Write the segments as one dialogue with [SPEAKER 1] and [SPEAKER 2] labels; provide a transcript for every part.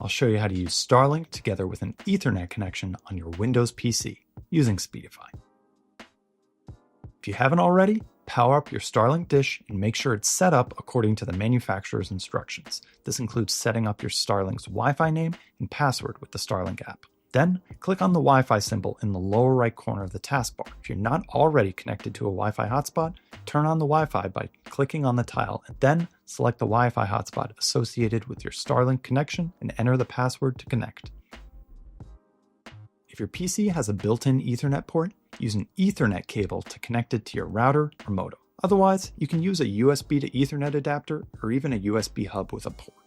[SPEAKER 1] I'll show you how to use Starlink together with an Ethernet connection on your Windows PC using Speedify. If you haven't already, power up your Starlink dish and make sure it's set up according to the manufacturer's instructions. This includes setting up your Starlink's Wi-Fi name and password with the Starlink app. Then, click on the Wi-Fi symbol in the lower right corner of the taskbar. If you're not already connected to a Wi-Fi hotspot, turn on the Wi-Fi by clicking on the tile and then select the Wi-Fi hotspot associated with your Starlink connection and enter the password to connect. If your PC has a built-in Ethernet port, use an Ethernet cable to connect it to your router or modem. Otherwise, you can use a USB to Ethernet adapter or even a USB hub with a port.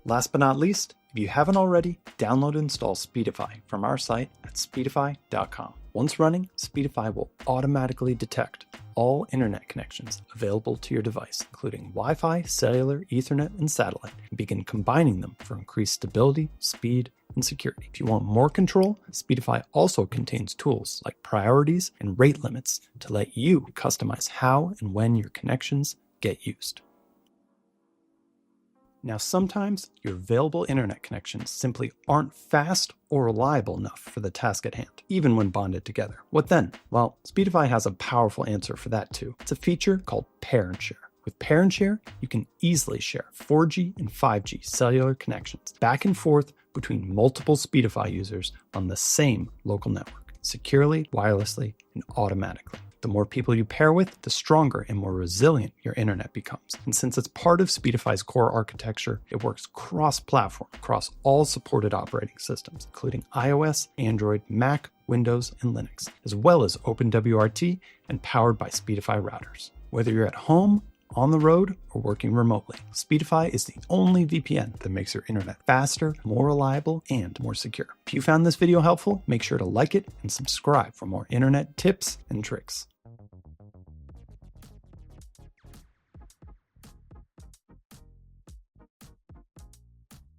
[SPEAKER 1] Last but not least, if you haven't already, download and install Speedify from our site at speedify.com. Once running, Speedify will automatically detect all internet connections available to your device, including Wi-Fi, cellular, Ethernet, and satellite, and begin combining them for increased stability, speed, and security. If you want more control, Speedify also contains tools like priorities and rate limits to let you customize how and when your connections get used. Now, sometimes your available internet connections simply aren't fast or reliable enough for the task at hand, even when bonded together. What then? Well, Speedify has a powerful answer for that too. It's a feature called Pair and Share. With Pair and Share, you can easily share 4G and 5G cellular connections back and forth between multiple Speedify users on the same local network, securely, wirelessly, and automatically. The more people you pair with, the stronger and more resilient your internet becomes. And since it's part of Speedify's core architecture, it works cross-platform across all supported operating systems, including iOS, Android, Mac, Windows, and Linux, as well as OpenWrt and powered by Speedify routers. Whether you're at home, on the road, or working remotely, Speedify is the only VPN that makes your internet faster, more reliable, and more secure. If you found this video helpful, make sure to like it and subscribe for more internet tips and tricks.